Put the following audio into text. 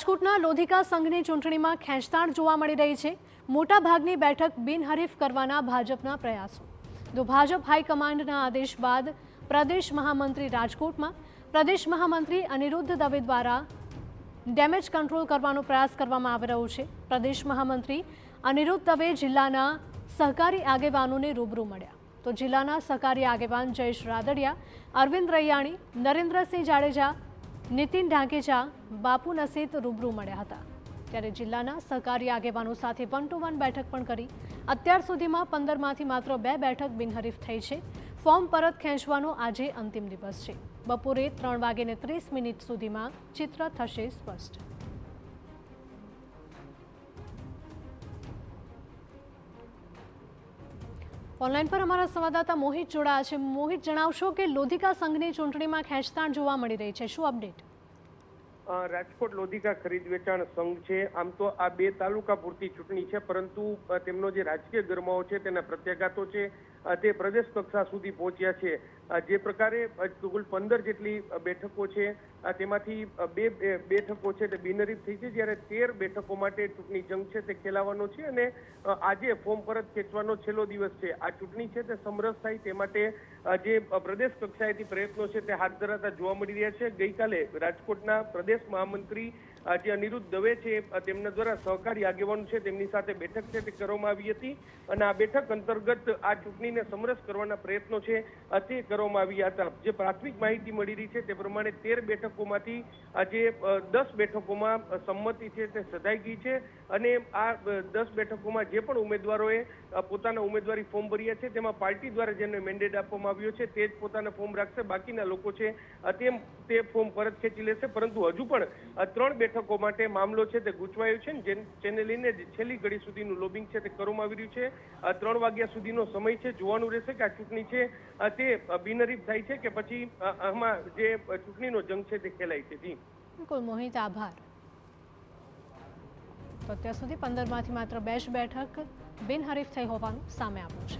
રાજકોટના લોધિકા સંઘની ચૂંટણીમાં ખેંચતાણ જોવા મળી રહી છે। મોટાભાગની બેઠક બિનહરીફ કરવાના ભાજપના પ્રયાસો। તો ભાજપ હાઈકમાન્ડના આદેશ બાદ પ્રદેશ મહામંત્રી રાજકોટમાં પ્રદેશ મહામંત્રી અનિરુદ્ધ દવે દ્વારા ડેમેજ કંટ્રોલ કરવાનો પ્રયાસ કરવામાં આવી રહ્યો છે। પ્રદેશ મહામંત્રી અનિરુદ્ધ દવે જિલ્લાના સહકારી આગેવાનોને રૂબરૂ મળ્યા। તો જિલ્લાના સહકારી આગેવાન જયેશ રાદડિયા, અરવિંદ રૈયાણી, નરેન્દ્રસિંહ જાડેજા, નીતિન ઢાંકેચા, બાપુ નસીત રૂબરૂ મળ્યા હતા। ત્યારે જિલ્લાના સહકારી આગેવાનો સાથે 1-to-1 બેઠક પણ કરી। અત્યાર સુધીમાં 15માંથી માત્ર 2 બેઠક બિનહરીફ થઈ છે। ફોર્મ પરત ખેંચવાનો આજે અંતિમ દિવસ છે। બપોરે 3:30 સુધીમાં ચિત્ર થશે સ્પષ્ટ। ઓનલાઈન પર અમારા સંવાદદાતા મોહિત જોડાયા છે। મોહિત, જણાવશો કે લોધિકા સંઘની ચૂંટણીમાં ખેંચતાણ જોવા મળી રહી છે, શું અપડેટ? રાજકોટ લોધિકા ખરીદ વેચાણ સંઘ છે। આમ તો આ 2 તાલુકા પૂરતી ચૂંટણી છે, પરંતુ તેમનો જે રાજકીય ગરમાવો છે તેના પ્રત્યાઘાતો છે તે પ્રદેશ કક્ષા સુધી પહોંચ્યા છે। જે પ્રકારે કુલ 15 જેટલી બેઠકો છે તેમાંથી 2 બેઠકો છે તે બિનહરીફ થઈ છે, જ્યારે 13 બેઠકો માટે ચૂંટણી જંગ છે તે ખેલાવાનો છે અને આજે ફોર્મ પરત ખેંચવાનો છેલ્લો દિવસ છે। આ ચૂંટણી છે તે સમરસ થાય તે માટે જે પ્રદેશ કક્ષાએથી પ્રયત્નો છે તે હાથ ધરાતા જોવા મળી રહ્યા છે। ગઈકાલે રાજકોટના પ્રદેશ મહામંત્રી જે અનિરુદ્ધ દવે છે તેમના દ્વારા સહકારી આગેવાનો છે તેમની સાથે બેઠક છે તે કરવામાં આવી હતી અને આ બેઠક અંતર્ગત આ ચૂંટણીને સમરસ કરવાના પ્રયત્નો છે તે કરવામાં આવ્યા હતા। જે પ્રાથમિક માહિતી મળી રહી છે તે પ્રમાણે 13 બેઠકોમાંથી આજે 10 બેઠકોમાં સંમતિ છે તે સધાઈ ગઈ છે અને આ 10 બેઠકોમાં જે પણ ઉમેદવારોએ પોતાના ઉમેદવારી ફોર્મ ભર્યા છે તેમાં પાર્ટી દ્વારા જેને મેન્ડેટ આપવામાં આવ્યો છે તે જ પોતાના ફોર્મ રાખશે। બાકીના લોકો છે તે ફોર્મ પરત ખેંચી લેશે, પરંતુ હજુ પણ 3 બેઠકો માટે મામલો છે તે ગૂંચવાયો છે, જેને લઈને છેલ્લી ઘડી સુધીનું લોબિંગ છે તે કરવામાં આવી રહ્યું છે। 3 વાગ્યા સુધીનો સમય છે। જોવાનું રહેશે કે આ ચૂંટણી છે તે બિનહરીફ થાય છે કે પછી આમાં જે ચૂંટણીનો જંગ છે તે ખેલાય છે। જી બિલકુલ મોહિત, આભાર। તો અત્યાર સુધી 15માંથી માત્ર 2 બેઠક બિનહરીફ થઈ હોવાનું સામે આવ્યું છે।